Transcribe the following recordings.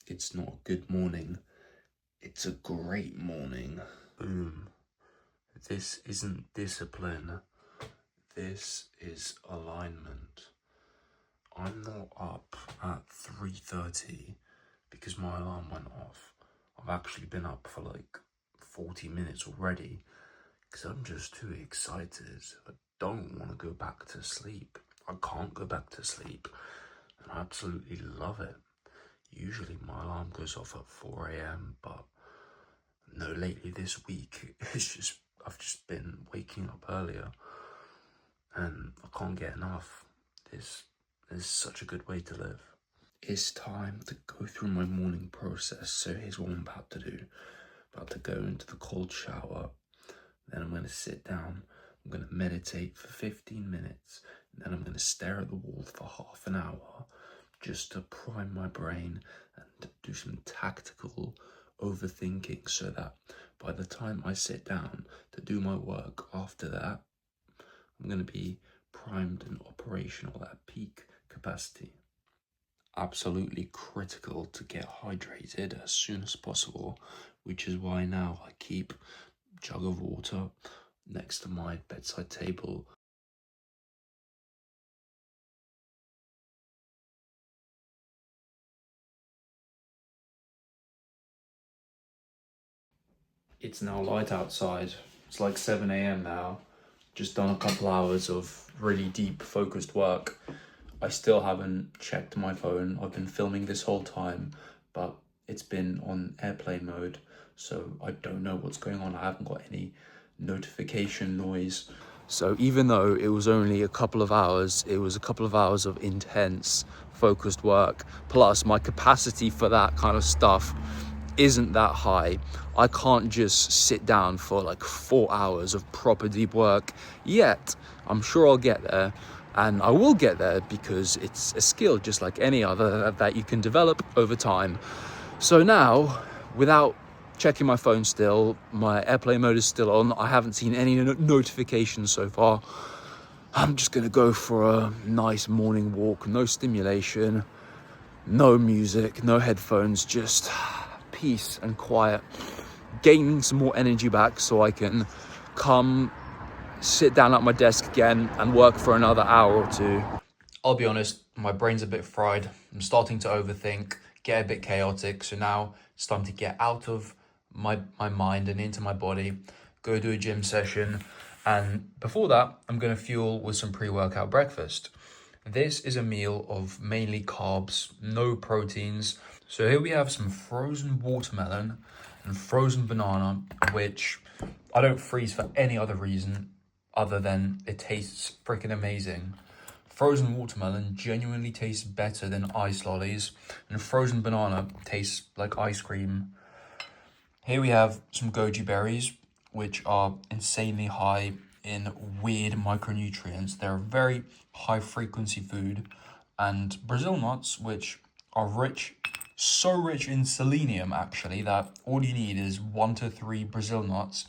It's not a good morning. It's a great morning. Boom. This isn't discipline. This is alignment. I'm not up at 3:30 because my alarm went off. I've actually been up for like 40 minutes already because I'm just too excited. I don't want to go back to sleep. I can't go back to sleep, and I absolutely love it. Usually my alarm goes off at 4 a.m, but no, lately this week, I've just been waking up earlier and I can't get enough. This is such a good way to live. It's time to go through my morning process. So here's what I'm about to do. About to go into the cold shower. Then I'm going to sit down. I'm going to meditate for 15 minutes. And then I'm going to stare at the wall for half an hour just to prime my brain and do some tactical overthinking so that by the time I sit down to do my work after that, I'm going to be primed and operational at peak capacity. Absolutely critical to get hydrated as soon as possible, which is why now I keep a jug of water next to my bedside table. It's now light outside. It's like 7 a.m. now. Just done a couple hours of really deep focused work. I still haven't checked my phone. I've been filming this whole time, but it's been on airplane mode, so I don't know what's going on. I haven't got any notification noise. So even though it was only a couple of hours, it was a couple of hours of intense focused work. Plus my capacity for that kind of stuff isn't that high. I can't just sit down for like 4 hours of proper deep work yet. I'm sure I'll get there, and I will get there because it's a skill just like any other that you can develop over time. So now, without checking my phone still, my airplane mode is still on. I haven't seen any notifications so far. I'm just gonna go for a nice morning walk, no stimulation, no music, no headphones, just peace and quiet, gaining some more energy back so I can come sit down at my desk again and work for another hour or two. I'll be honest, my brain's a bit fried. I'm starting to overthink, get a bit chaotic. So now it's time to get out of my mind and into my body, go do a gym session. And before that, I'm going to fuel with some pre-workout breakfast. This is a meal of mainly carbs, no proteins. So here we have some frozen watermelon and frozen banana, which I don't freeze for any other reason other than it tastes freaking amazing. Frozen watermelon genuinely tastes better than ice lollies, and frozen banana tastes like ice cream. Here we have some goji berries, which are insanely high in weird micronutrients. They're a very high frequency food. And Brazil nuts, which are rich, so rich in selenium actually, that all you need is 1 to 3 Brazil nuts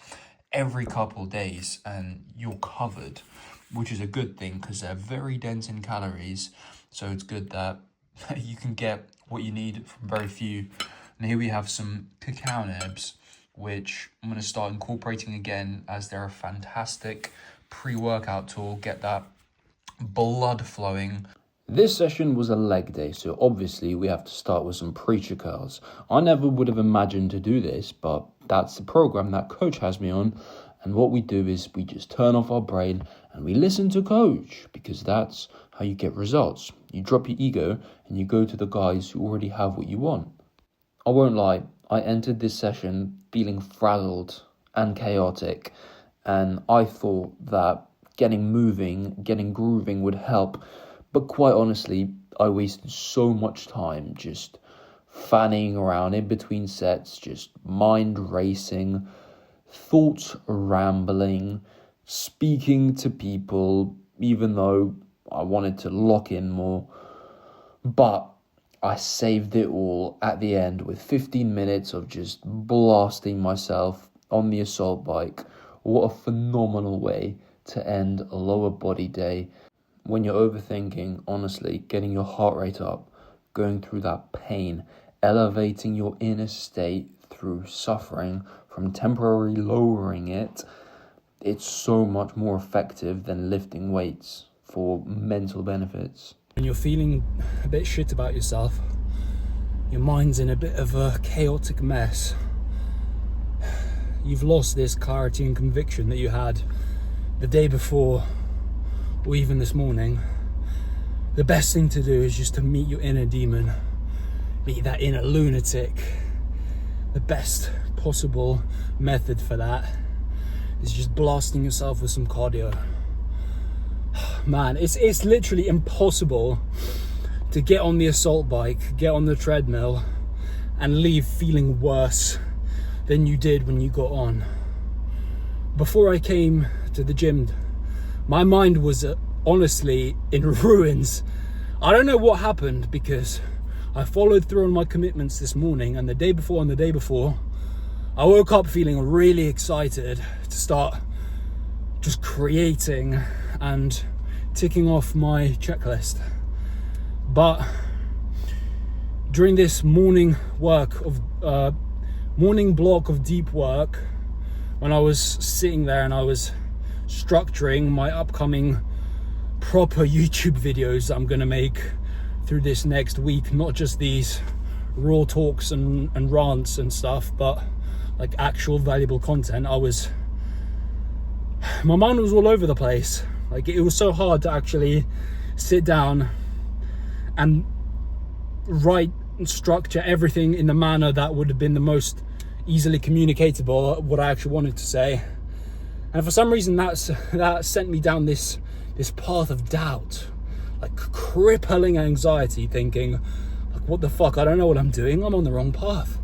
every couple days and you're covered, which is a good thing because they're very dense in calories. So it's good that you can get what you need from very few. And here we have some cacao nibs, which I'm going to start incorporating again as they're a fantastic pre-workout tool. Get that blood flowing. This session was a leg day, so obviously we have to start with some preacher curls. I never would have imagined to do this, but that's the program that coach has me on. And what we do is we just turn off our brain and we listen to coach, because that's how you get results. You drop your ego and you go to the guys who already have what you want. I won't lie, I entered this session feeling frazzled and chaotic, and I thought that getting moving, getting grooving would help. But quite honestly, I wasted so much time just fanning around in between sets, just mind racing, thoughts rambling, speaking to people, even though I wanted to lock in more. But I saved it all at the end with 15 minutes of just blasting myself on the assault bike. What a phenomenal way to end a lower body day. When you're overthinking, honestly, getting your heart rate up, going through that pain elevating your inner state through suffering, from temporarily lowering it, it's so much more effective than lifting weights for mental benefits. When you're feeling a bit shit about yourself, your mind's in a bit of a chaotic mess, you've lost this clarity and conviction that you had the day before or even this morning, the best thing to do is just to meet your inner demon, meet that inner lunatic. The best possible method for that is just blasting yourself with some cardio. Man, it's literally impossible to get on the assault bike, get on the treadmill, and leave feeling worse than you did when you got on. Before I came to the gym, my mind was honestly in ruins. I don't know what happened, because I followed through on my commitments this morning, and the day before, I woke up feeling really excited to start just creating and ticking off my checklist. But during this morning block of deep work, when I was sitting there and I was structuring my upcoming proper YouTube videos that I'm gonna make through this next week, not just these raw talks and rants and stuff, but like actual valuable content, my mind was all over the place. Like, it was so hard to actually sit down and write and structure everything in the manner that would have been the most easily communicatable, what I actually wanted to say. And for some reason that sent me down this path of doubt, like crippling anxiety, thinking like, what the fuck, I don't know what I'm doing, I'm on the wrong path,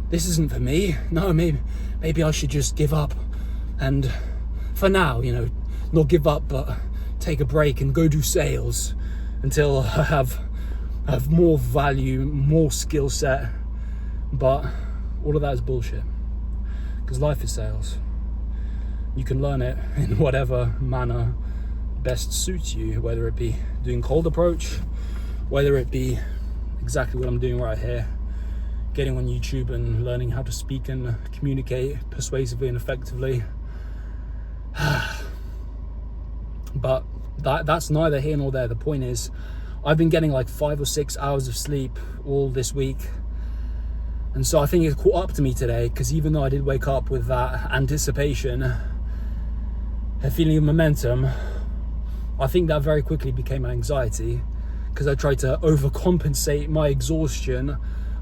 this isn't for me. No, maybe I should just give up, and for now, not give up, but take a break and go do sales until I have more value, more skill set. But all of that is bullshit, because life is sales. You can learn it in whatever manner best suits you, whether it be doing cold approach, whether it be exactly what I'm doing right here, getting on YouTube and learning how to speak and communicate persuasively and effectively. But that's neither here nor there. The point is, I've been getting like 5 or 6 hours of sleep all this week, and so I think it caught up to me today, because even though I did wake up with that anticipation, a feeling of momentum, I think that very quickly became anxiety, because I tried to overcompensate my exhaustion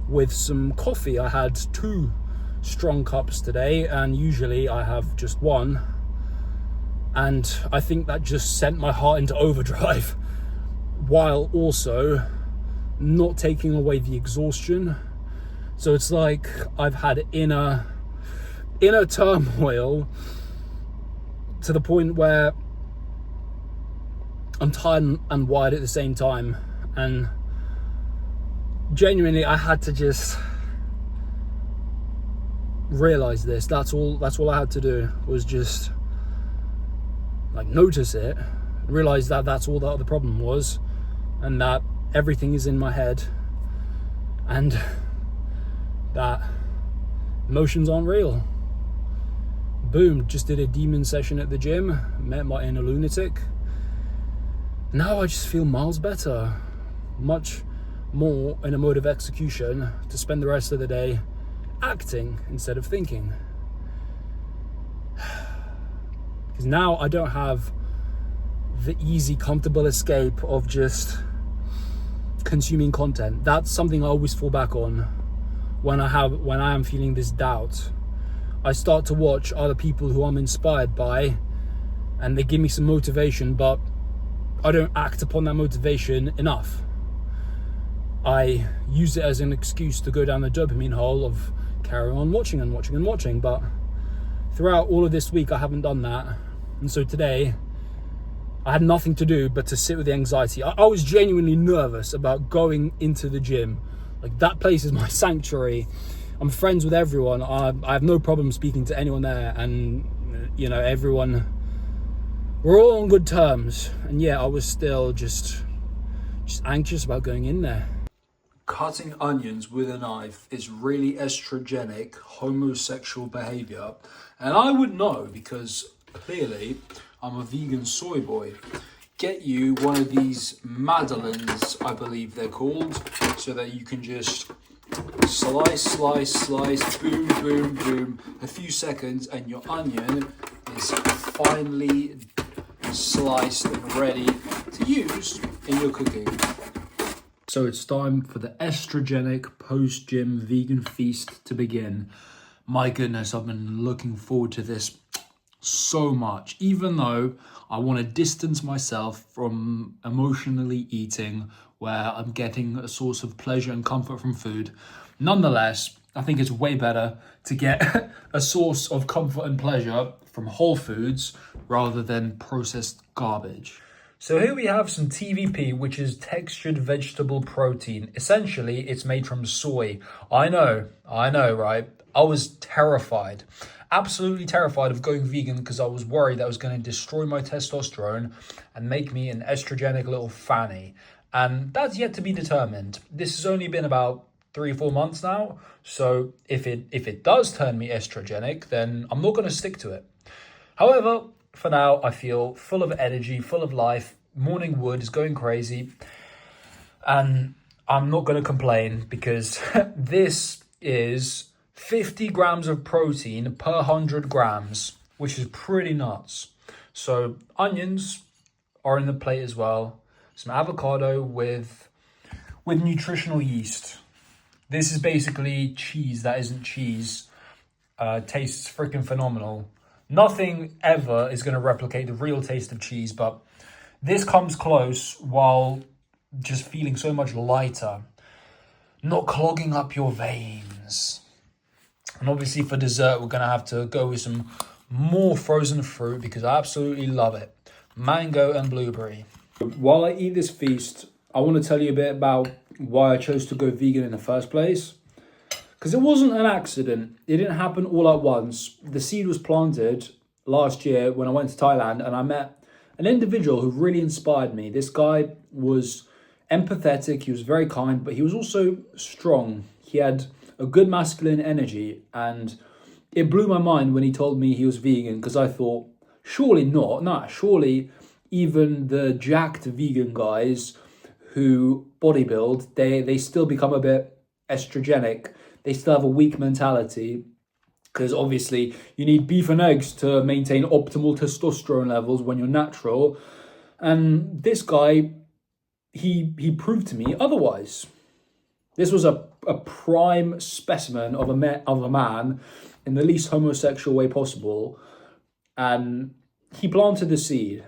with some coffee. I had 2 strong cups today, and usually I have just 1. And I think that just sent my heart into overdrive, while also not taking away the exhaustion. So it's like I've had inner turmoil to the point where I'm tired and wired at the same time. And genuinely, I had to just realize this. That's all I had to do, was just like notice it, realize that that's all that the problem was, and that everything is in my head, and that emotions aren't real. Boom, just did a demon session at the gym, met my inner lunatic. Now I just feel miles better, much more in a mode of execution to spend the rest of the day acting instead of thinking. Because now I don't have the easy, comfortable escape of just consuming content. That's something I always fall back on when I am feeling this doubt. I start to watch other people who I'm inspired by, and they give me some motivation, but I don't act upon that motivation enough. I use it as an excuse to go down the dopamine hole of carrying on watching, but throughout all of this week I haven't done that. And so today I had nothing to do but to sit with the anxiety. I was genuinely nervous about going into the gym. Like, that place is my sanctuary. I'm friends with everyone. I have no problem speaking to anyone there, and everyone, we're all on good terms. And yeah, I was still just anxious about going in there. cutting onions with a knife is really estrogenic, homosexual behavior. And I would know because clearly I'm a vegan soy boy. Get you one of these Madeleines, I believe they're called, so that you can just slice, slice, slice, boom, boom, boom, a few seconds, and your onion is finely sliced and ready to use in your cooking. So it's time for the estrogenic post-gym vegan feast to begin. My goodness, I've been looking forward to this so much, even though I want to distance myself from emotionally eating, where I'm getting a source of pleasure and comfort from food. Nonetheless, I think it's way better to get a source of comfort and pleasure from whole foods rather than processed garbage. So here we have some TVP, which is textured vegetable protein. Essentially, it's made from soy. I know, right? I was terrified, absolutely terrified of going vegan because I was worried that was going to destroy my testosterone and make me an estrogenic little fanny. And that's yet to be determined. This has only been about 3-4 months now. So if it does turn me estrogenic, then I'm not going to stick to it. However, for now, I feel full of energy, full of life. Morning wood is going crazy. And I'm not going to complain because this is 50 grams of protein per 100 grams, which is pretty nuts. So onions are in the plate as well. Some avocado with nutritional yeast. This is basically cheese that isn't cheese. Tastes freaking phenomenal. Nothing ever is going to replicate the real taste of cheese, but this comes close while just feeling so much lighter, not clogging up your veins. And obviously for dessert, we're going to have to go with some more frozen fruit because I absolutely love it. Mango and blueberry. While I eat this feast, I want to tell you a bit about why I chose to go vegan in the first place. Because it wasn't an accident. It didn't happen all at once. The seed was planted last year when I went to Thailand and I met an individual who really inspired me. This guy was empathetic, he was very kind, but he was also strong. He had a good masculine energy, and it blew my mind when he told me he was vegan because I thought, surely not. Nah, surely even the jacked vegan guys who bodybuild, they still become a bit estrogenic. They still have a weak mentality because obviously you need beef and eggs to maintain optimal testosterone levels when you're natural. And this guy, he proved to me otherwise. This was a prime specimen of a man in the least homosexual way possible. And he planted the seed.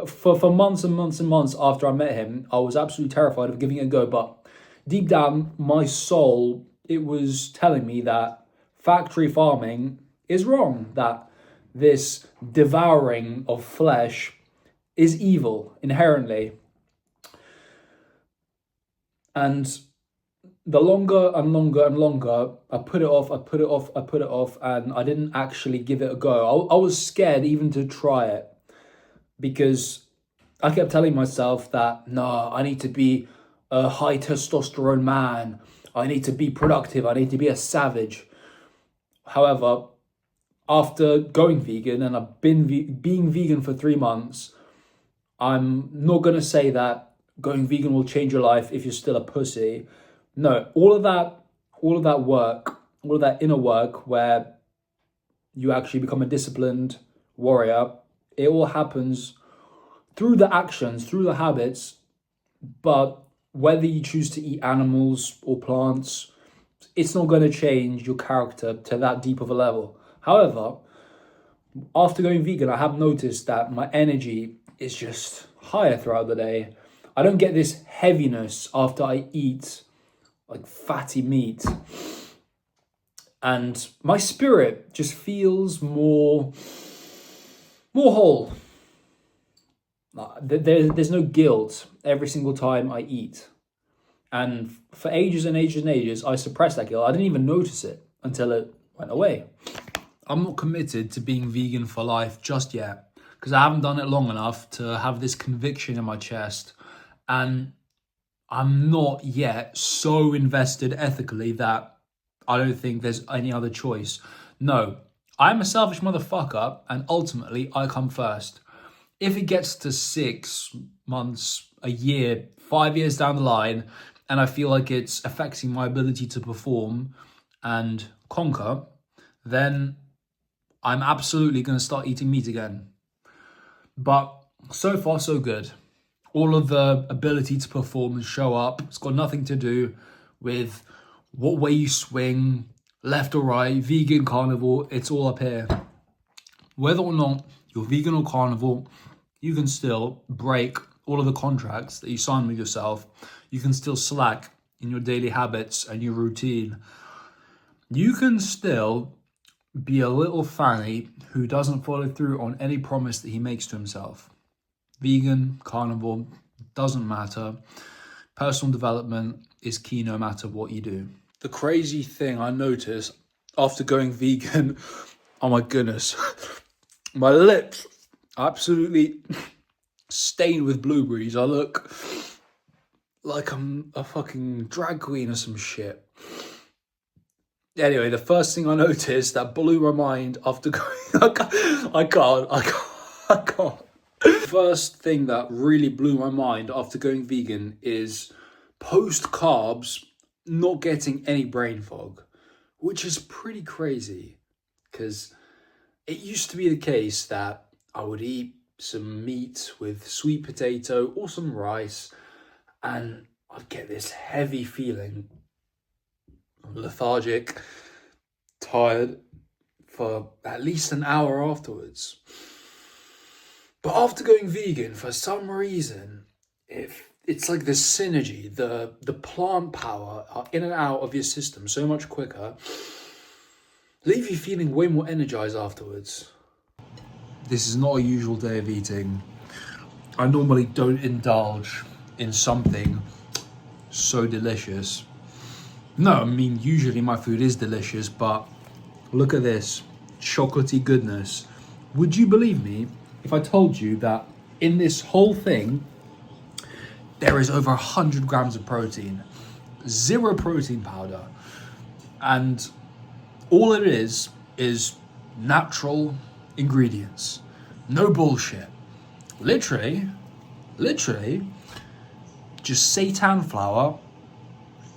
For months and months and months after I met him, I was absolutely terrified of giving it a go. But deep down, my soul, it was telling me that factory farming is wrong, that this devouring of flesh is evil inherently. And the longer and longer and longer I put it off, and I didn't actually give it a go. I was scared even to try it because I kept telling myself that, no, I need to be a high testosterone man. I need to be productive. I need to be a savage. However, after going vegan, and I've been being vegan for 3 months, I'm not going to say that going vegan will change your life if you're still a pussy. No, all of that work, all of that inner work where you actually become a disciplined warrior, it all happens through the actions, through the habits. But whether you choose to eat animals or plants, it's not going to change your character to that deep of a level. However, after going vegan, I have noticed that my energy is just higher throughout the day. I don't get this heaviness after I eat like fatty meat. And my spirit just feels more whole. There's no guilt every single time I eat. And for ages and ages and ages, I suppressed that guilt. I didn't even notice it until it went away. I'm not committed to being vegan for life just yet because I haven't done it long enough to have this conviction in my chest. And I'm not yet so invested ethically that I don't think there's any other choice. No, I'm a selfish motherfucker, and ultimately I come first. If it gets to 6 months, a year, 5 years down the line, and I feel like it's affecting my ability to perform and conquer, then I'm absolutely going to start eating meat again. But so far, so good. All of the ability to perform and show up, it's got nothing to do with what way you swing, left or right, vegan, carnivore, it's all up here. Whether or not you're vegan or carnivore, you can still break all of the contracts that you sign with yourself. You can still slack in your daily habits and your routine. You can still be a little fanny who doesn't follow through on any promise that he makes to himself. Vegan, carnivore, doesn't matter. Personal development is key no matter what you do. The crazy thing I noticed after going vegan, oh my goodness, my lips are absolutely stained with blueberries. I look like I'm a fucking drag queen or some shit. Anyway, the first thing I noticed that blew my mind after going, I can't. The first thing that really blew my mind after going vegan is post carbs not getting any brain fog, which is pretty crazy because it used to be the case that I would eat some meat with sweet potato or some rice and I'd get this heavy feeling, lethargic, tired for at least an hour afterwards. But after going vegan, for some reason, it's like this synergy, the plant power are in and out of your system so much quicker, leave you feeling way more energized afterwards. This is not a usual day of eating. I normally don't indulge in something so delicious. No, I mean, usually my food is delicious, but look at this chocolatey goodness. Would you believe me if I told you that in this whole thing, there is over 100 grams of protein, 0 protein powder, and all it is natural ingredients. No bullshit. Literally, just seitan flour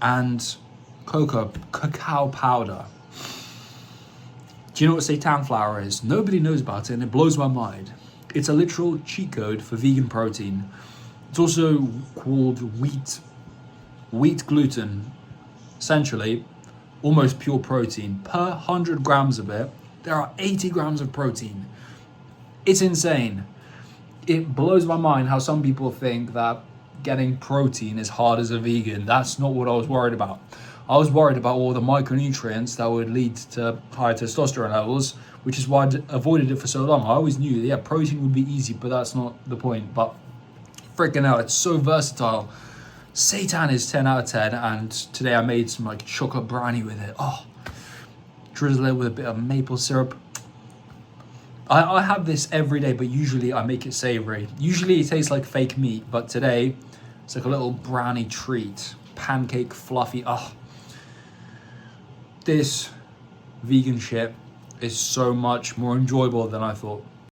and cacao powder. Do you know what seitan flour is? Nobody knows about it and it blows my mind. It's a literal cheat code for vegan protein. It's also called wheat gluten. Essentially, almost pure protein. Per 100 grams of it, there are 80 grams of protein. It's insane. It blows my mind how some people think that getting protein is hard as a vegan. That's not what I was worried about. I was worried about all the micronutrients that would lead to higher testosterone levels, which is why I avoided it for so long. I always knew, yeah, protein would be easy, but that's not the point. But freaking hell, it's so versatile. Seitan is 10 out of 10, and today I made some like chocolate brownie with it. Oh, drizzle it with a bit of maple syrup. I have this every day, but usually I make it savory. Usually it tastes like fake meat, but today it's like a little brownie treat. Pancake fluffy. Oh, this vegan shit is so much more enjoyable than I thought.